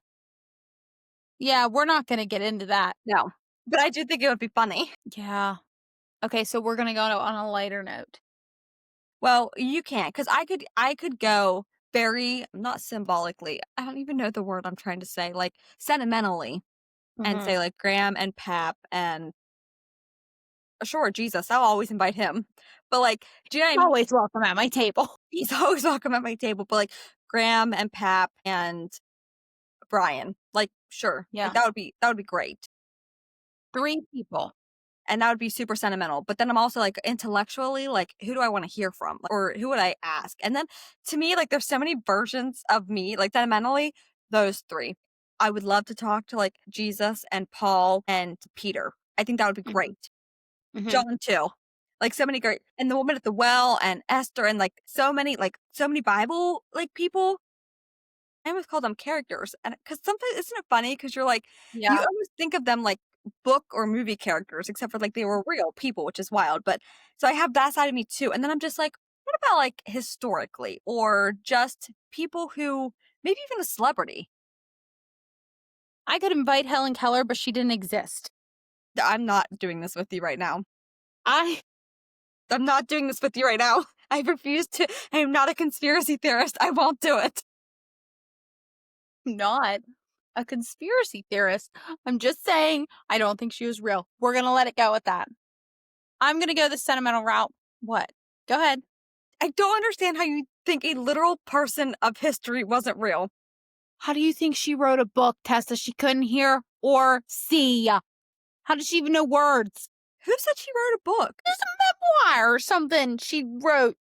Yeah, we're not going to get into that. no. But I do think it would be funny. Yeah. Okay, so we're going to go on a lighter note. Well, you can't, because I could go very not symbolically. I don't even know the word I'm trying to say, like sentimentally, and Hmm. say like Graham and Pap and sure Jesus. I'll always invite him, but like, do you know what I mean? Always welcome at my table. He's always welcome at my table. But like Graham and Pap and Brian, like sure, like Yeah. that would be great. 3 people. And that would be super sentimental. But then I'm also like intellectually, like, who do I want to hear from? Or who would I ask? And then to me, like, there's so many versions of me, like, sentimentally, those three. I would love to talk to like Jesus and Paul and Peter. I think that would be Hmm. great. Hmm. John, too. Like, so many great, and the woman at the well and Esther and like, so many Bible, like, people. I almost call them characters, and because sometimes isn't it funny? Because you're like, you Yeah. almost think of them like book or movie characters, except for like they were real people, which is wild. But so I have that side of me too, and then I'm just like, what about like historically or just people who maybe even a celebrity? I could invite Helen Keller, but she didn't exist. I'm not doing this with you right now. I I'm not doing this with you right now. I refuse to. I am not a conspiracy theorist. I won't do it. am not a conspiracy theorist. I'm just saying I don't think she was real. We're going to let it go at that. I'm going to go the sentimental route. What? Go ahead. I don't understand how you think a literal person of history wasn't real. How do you think she wrote a book, Tessa? She couldn't hear or see. How did she even know words? Who said she wrote a book? Just a memoir or something she wrote.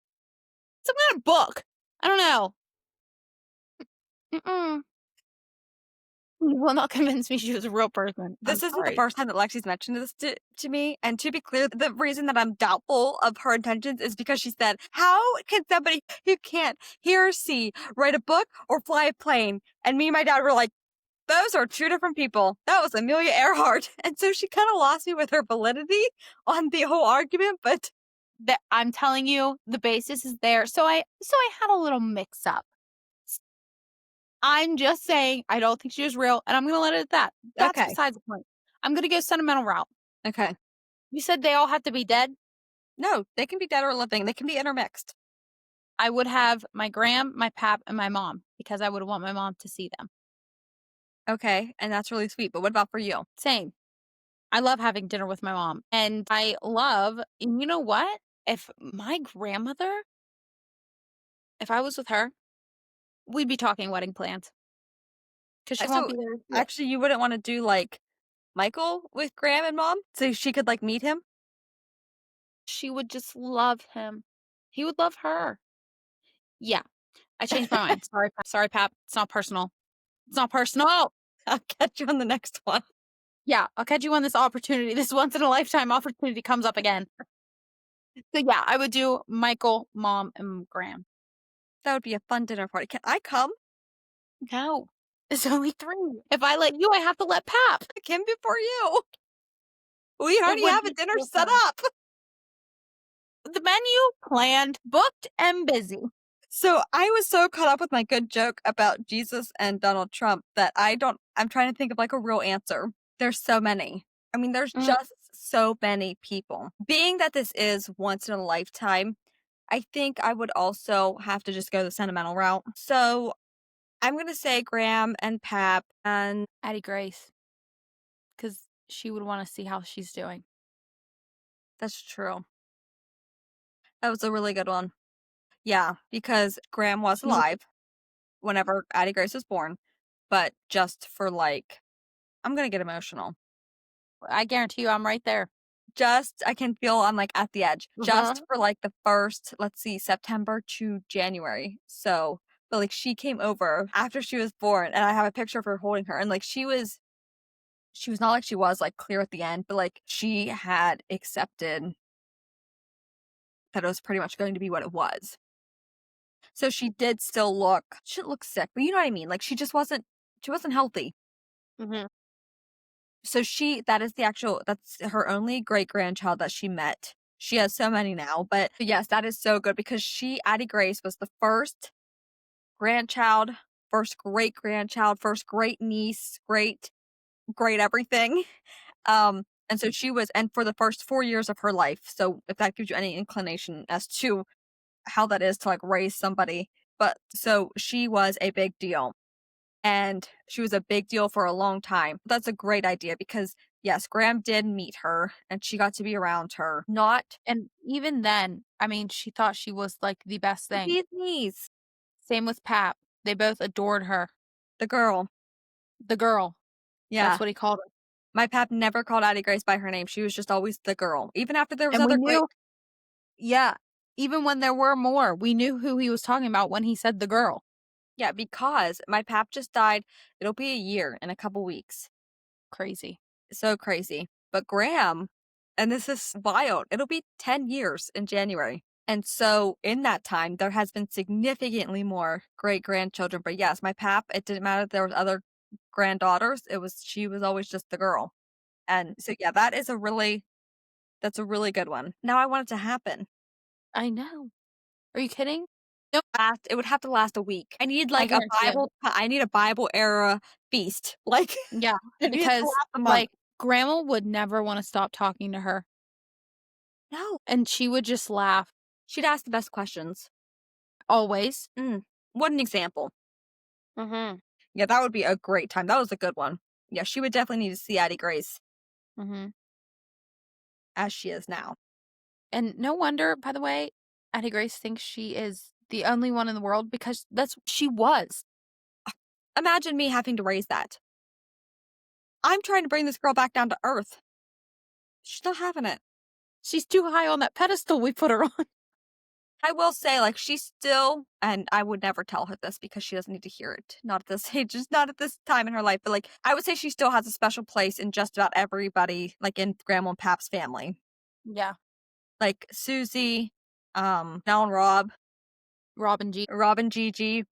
Some kind of book. I don't know. Mm-mm. You will not convince me she was a real person. I'm This isn't the sorry. first time that Lexi's mentioned this to me, and to be clear, the reason that I'm doubtful of her intentions is because she said, "How can somebody who can't hear or see write a book or fly a plane?" And me and my dad were like, "Those are two different people. That was Amelia Earhart." And so she kind of lost me with her validity on the whole argument, but That I'm telling you, the basis is there. So I had a little mix up. I'm just saying I don't think she was real, and I'm gonna let it at that. That's okay. besides the point. I'm gonna go sentimental route. Okay. You said they all have to be dead. No, they can be dead or living. They can be intermixed. I would have my gram, my pap, and my mom because I would want my mom to see them. Okay. And that's really sweet. But what about for you? Same. I love having dinner with my mom. And I love, and you know what? If my grandmother, if I was with her, we'd be talking wedding plans because she won't So be there to see it. actually, you wouldn't want to do like Michael with Graham and mom so she could like meet him? She would just love him. He would love her. Yeah, I changed my mind. Sorry, sorry, Pap. It's not personal. It's not personal. I'll catch you on the next one. Yeah, I'll catch you when this opportunity, this once in a lifetime opportunity comes up again. So yeah, I would do Michael, mom, and Graham. That would be a fun dinner party. Can I come? No, it's only 3. If I let you, I have to let Pap. I came before you. We It already would have a be dinner so set fun. up. The menu planned, booked, and busy. So I was so caught up with my good joke about Jesus and Donald Trump that I'm trying to think of like a real answer. There's so many. I mean, there's Mm, just so many people. Being that this is once in a lifetime, I think I would also have to just go the sentimental route. So I'm going to say Graham and Pap, and Addie Grace, because she would want to see how she's doing. that's true. That was a really good one. Yeah, because Graham was Mhm. alive whenever Addie Grace was born, but just for like, I'm going to get emotional. I guarantee you, I'm right there. Just, I can feel I'm like at the edge, Uh-huh. just for like the first, let's see, September to January. So, but like she came over after she was born, and I have a picture of her holding her, and like she was not like she was like clear at the end, but like she had accepted that it was pretty much going to be what it was. So she did still look she didn't look sick, but you know what I mean, like, she wasn't healthy. Mhm. So that is that's her only great-grandchild that she met. She has so many now, but yes, that is so good because Addie Grace was the first grandchild, first great-grandchild, first great niece, great everything. And so and for the first 4 years of her life, so if that gives you any inclination as to how that is to, like, raise somebody, but so she was a big deal, and she was a big deal for a long time. That's a great idea because, yes, Graham did meet her, and she got to be around her. Not And even then, I mean, she thought she was, like, the best the thing. bee's knees. Same with Pap. They both adored her. The girl. The girl, that's Yeah. what he called her. My pap never called Addie Grace by her name. She was just always the girl. Even after there was And we other great knew Yeah, even when there were more, we knew who he was talking about when he said the girl. Yeah, because my pap just died. It'll be a year in a couple weeks. Crazy. So crazy. But Graham, and this is wild, it'll be 10 years in January. And so in that time, there has been significantly more great grandchildren. But yes, my pap, it didn't matter if there was other granddaughters. She was always just the girl. And so yeah, that's a really good one. Now I want it to happen. I know. Are you kidding? It would have to last a week. I guarantee it. I need a Bible era feast. Like, Yeah, I need it to because, last a month. like, grandma would never wanna stop talking to her, No. and she would just laugh She'd ask the best questions. always. Mm. What an example. Mhm, Yeah, that would be a great time. That was a good one. Yeah, she would definitely need to see Addie Grace mhm. as she is now. And no wonder, by the way, Addie Grace thinks she is the only one in the world because that's she was. Imagine me having to raise that. I'm trying to bring this girl back down to earth. She's not having it. She's too high on that pedestal we put her on. I will say, like, she's still, and I would never tell her this because she doesn't need to hear it. Not at this age, just not at this time in her life. But, like, I would say she still has a special place in just about everybody, like, in Grandma and Pap's family. Yeah, Like, Susie, Nell and Rob, Robin G. Rob and Gigi,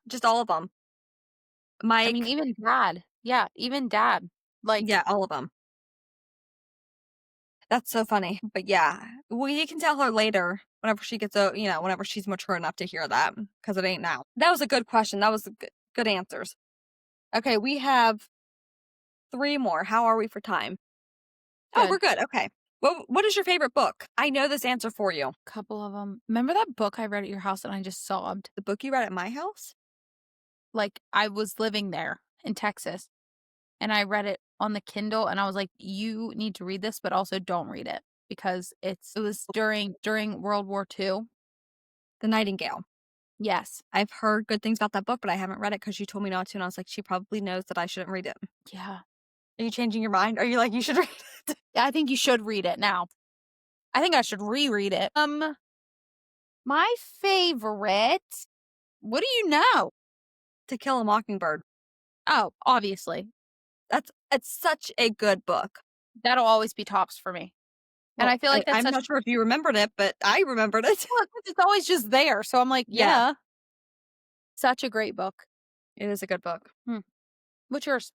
just all of them. I mean, Mike, even dad. Yeah, even dad. Like, yeah, all of them. That's so funny. But yeah, well, you can tell her later whenever she gets, whenever she's mature enough to hear that because it ain't now. That was a good question. That was good answers. Okay, we have 3 more. How are we for time? Oh, good. we're good. Okay. What is your favorite book? I know this answer for you. Couple of them. Remember that book I read at your house and I just sobbed? The book you read at my house? Like, I was living there in Texas, and I read it on the Kindle, and I was like, "You need to read this, but also don't read it," because it was during World War II. The Nightingale. Yes. I've heard good things about that book, but I haven't read it because you told me not to, and I was like, she probably knows that I shouldn't read it. Yeah. Are you changing your mind? Are you like, you should read it? I think you should read it now. I think I should reread it. My favorite, what do you know? To Kill a Mockingbird. Oh, obviously. It's such a good book. That'll always be tops for me. And Well, I feel like that's I'm such not sure if you remembered it, but I remembered it. well, 'cause it's always just there, so I'm like, Yeah, "Yeah." Such a great book. it is a good book. Hmm. What's yours?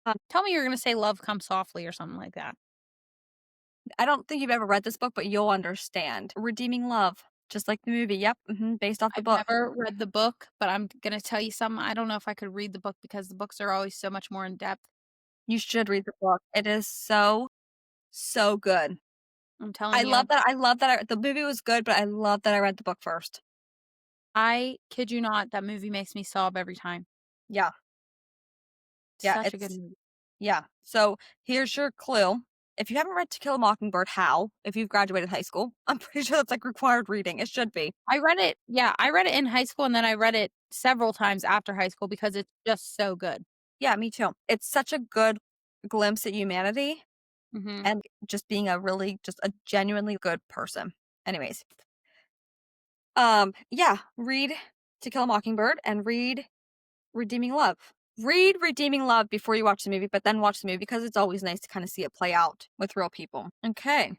Um, Tell me you're gonna say Love Comes Softly or something like that. I don't think you've ever read this book, but you'll understand. Redeeming Love, just like the movie. Yep, based off the I've book. never read the book, but I'm gonna tell you something, I don't know if I could read the book because the books are always so much more in depth. You should read the book. It is so, so good. I'm telling you. I love that the movie was good, but I love that I read the book first. I kid you not, that movie makes me sob every time. Yeah, yeah, Such a good movie. yeah. So here's your clue. If you haven't read To Kill a Mockingbird, how? If you've graduated high school, I'm pretty sure that's like required reading. It should be. I read it in high school and then I read it several times after high school because it's just so good. Yeah, me too. It's such a good glimpse at humanity Mhm. and just being just a genuinely good person. Anyways, yeah, read To Kill a Mockingbird and read Redeeming Love. Read Redeeming Love before you watch the movie, but then watch the movie because it's always nice to kind of see it play out with real people. Okay.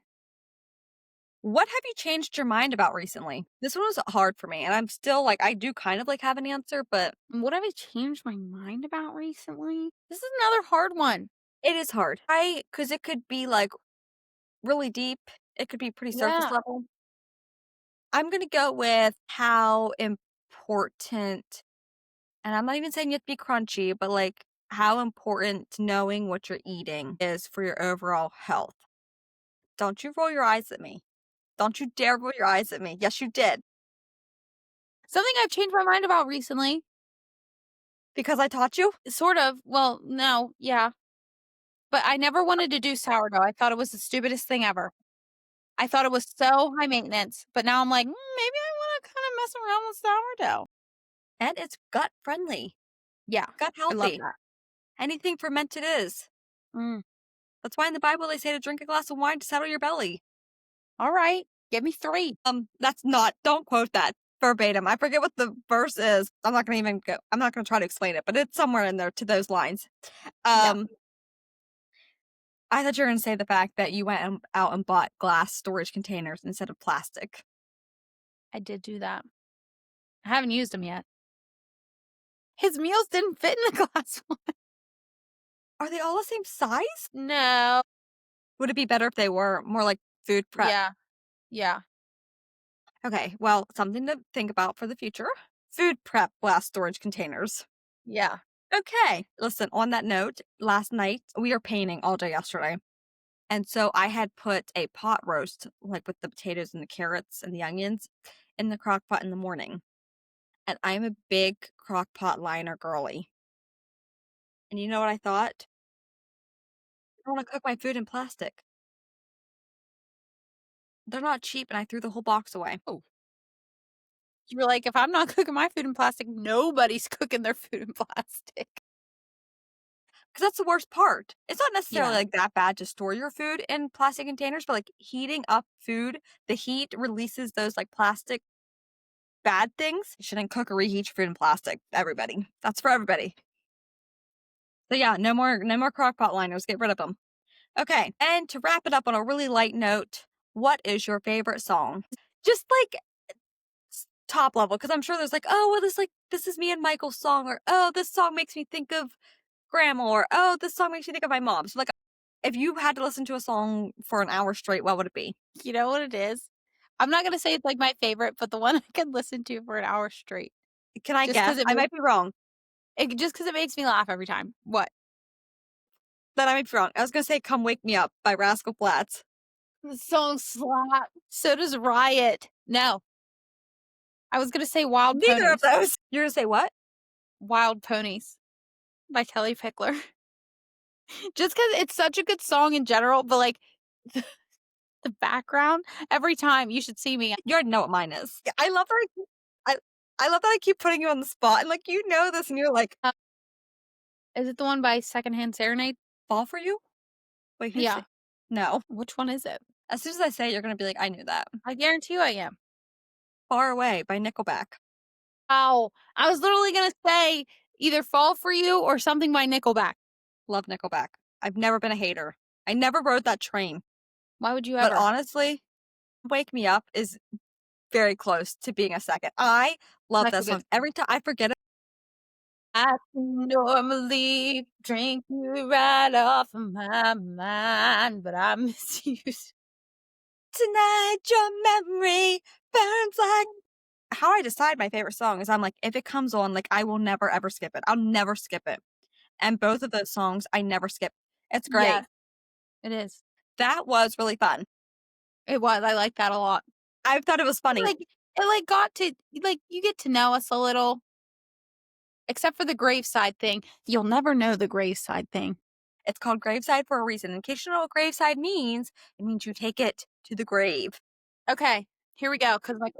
What have you changed your mind about recently? This one was hard for me, and I'm still like, I do kind of like have an answer, but What have I changed my mind about recently? This is another hard one. it is hard. Because it could be like really deep, it could be pretty surface Yeah. level. I'm going to go with how important, and I'm not even saying you have to be crunchy, but like how important knowing what you're eating is for your overall health. Don't you roll your eyes at me. Don't you dare roll your eyes at me. Yes, you did. Something I've changed my mind about recently. Because I taught you? Sort of. Well, no, yeah. But I never wanted to do sourdough. I thought it was the stupidest thing ever. I thought it was so high maintenance, but now I'm like, maybe I want to kind of mess around with sourdough. And it's gut friendly, Yeah, gut I love healthy. that. Anything fermented is. Mm. That's why in the Bible they say to drink a glass of wine to settle your belly. All right, give me 3. That's not, don't quote that verbatim. I forget what the verse is. I'm not gonna try to explain it, but it's somewhere in there to those lines. Yeah, Um, I thought you were gonna say the fact that you went out and bought glass storage containers instead of plastic. I did do that. I haven't used them yet. His meals didn't fit in the glass one. Are they all the same size? No. Would it be better if they were more like food prep? Yeah, yeah, Okay, well, something to think about for the future. Food prep glass storage containers. yeah. Okay, listen, on that note, last night we were painting all day yesterday. And so I had put a pot roast, like with the potatoes and the carrots and the onions, in the crock pot in the morning. And I'm a big crock pot liner girly. And you know what I thought? I don't want to cook my food in plastic. They're not cheap, and I threw the whole box away. Oh, you were like, if I'm not cooking my food in plastic, nobody's cooking their food in plastic. Because that's the worst part. It's not necessarily Yeah, like that bad to store your food in plastic containers, but like heating up food, the heat releases those like plastic bad things. You shouldn't cook or reheat your food in plastic. Everybody. That's for everybody. So yeah, no more crock pot liners. Get rid of them. Okay. And to wrap it up on a really light note, what is your favorite song? Just like top level, because I'm sure there's like, oh, well, this is me and Michael's song, or oh, this song makes me think of grandma, or oh, this song makes me think of my mom. So like, if you had to listen to a song for an hour straight, what would it be? you know what it is? I'm not gonna say it's like my favorite, but the one I can listen to for an hour straight, Can I just guess? because I might be wrong. it makes me laugh every time. What? Then I might be wrong. I was gonna say "Come Wake Me Up" by Rascal Flatts. The song slap. So does Riot. No, I was gonna say Wild Neither of Ponies. those. You're gonna say what? Wild Ponies by Kelly Pickler. Just because it's such a good song in general, but like the background every time you should see me. You already know what mine is. Yeah, I I love that I keep putting you on the spot and like you know this and you're like, Uh, is it the one by Secondhand Serenade? "Fall for you?" Wait, who's Yeah. it? No. Which one is it? As soon as I say it, you're gonna be like, "I knew that." I guarantee you I am. "Far Away" by Nickelback. Oh, I was literally gonna say either Fall for You or something by Nickelback. Love Nickelback. I've never been a hater. I never rode that train. Why would you But ever? honestly, "Wake Me Up" is very close to being a second. I love That's that a good song. song. Every time I forget it. I can normally drink you right off of my mind, but I miss you. Tonight your memory burns like how I decide my favorite song is I'm like, if it comes on, like I will never ever skip it. I'll never skip it. And both of those songs I never skip. It's great. Yes, it is. That was really fun. It was. I like that a lot. I thought it was funny. It got to like you get to know us a little, except for the graveside thing. You'll never know the graveside thing. It's called Graveside for a reason. In case you know what graveside means, it means you take it to the grave. Okay, here we go. Because like,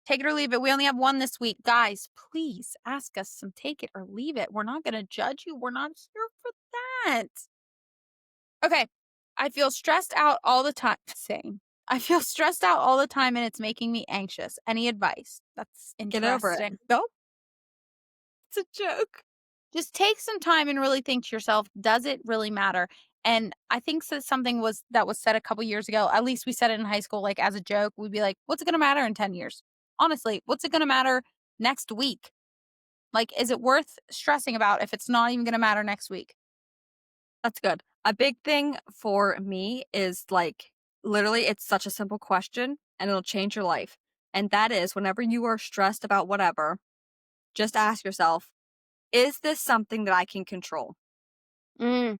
take it or leave it. We only have one this week, guys. Please ask us some take it or leave it. We're not gonna judge you. We're not here for that. Okay, I feel stressed out all the time. Same. I feel stressed out all the time, and it's making me anxious. Any advice? That's Get over it. interesting. Go. It's a joke. Just take some time and really think to yourself, does it really matter? And I think something was said a couple years ago. At least we said it in high school, like as a joke. We'd be like, "What's it going to matter in 10 years? Honestly, what's it going to matter next week? Like, is it worth stressing about if it's not even going to matter next week?" That's good. A big thing for me is like literally it's such a simple question and it'll change your life. And that is whenever you are stressed about whatever, just ask yourself, is this something that I can control? Mm,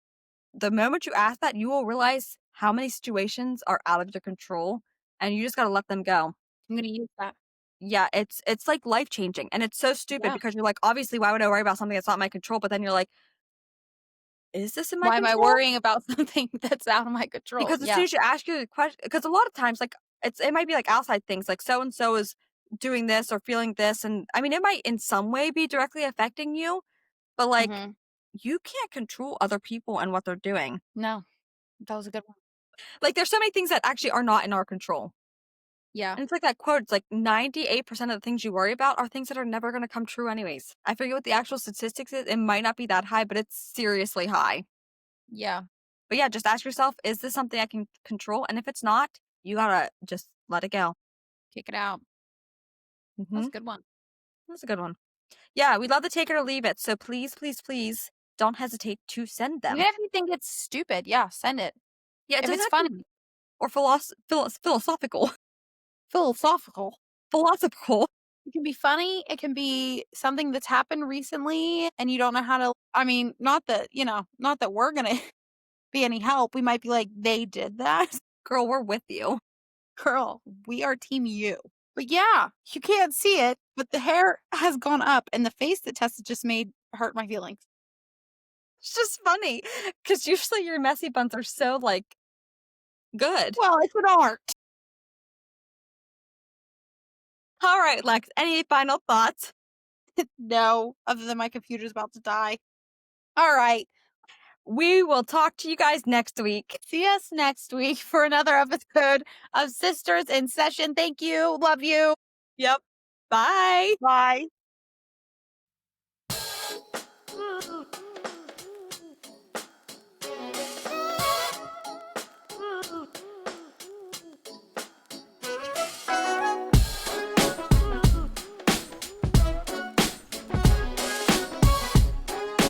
The moment you ask that, you will realize how many situations are out of your control and you just got to let them go. I'm going to use that. Yeah, it's like life changing and it's so stupid Yeah. because you're like obviously why would I worry about something that's not in my control, but then you're like is this in my Why am I control? worrying about something that's out of my control? Because as soon Yeah. as you ask your question, because a lot of times, like, it might be, like, outside things, like, so and so is doing this or feeling this, and, I mean, it might in some way be directly affecting you, but, like, Hmm. you can't control other people and what they're doing. No, that was a good one. Like, there's so many things that actually are not in our control, Yeah. and it's like that quote, it's like 98% of the things you worry about are things that are never gonna come true anyways. I forget what the actual statistics is, it might not be that high, but it's seriously high. Yeah. But, yeah, just ask yourself, "Is this something I can control?" And if it's not, you gotta just let it go. Kick it out. That's Mhm. a good one. That's a good one. Yeah, we'd love to take it or leave it. So please, please, please don't hesitate to send Even them. if you think it's stupid, yeah, send it. Yeah, it If doesn't it's have to funny, or philosophical. philosophical. Philosophical. It can be funny. It can be something that's happened recently and you don't know how to, I mean, not that we're going to be any help. We might be like, they did that. Girl, we're with you. Girl, we are team you. But yeah, you can't see it, but the hair has gone up and the face that Tessa just made hurt my feelings. It's just funny because usually your messy buns are so like good. Well, it's an art. All right, Lex, any final thoughts? No, other than my computer's about to die. All right. We will talk to you guys next week. See us next week for another episode of Sisters in Session. Thank you. Love you. Yep. Bye. Bye.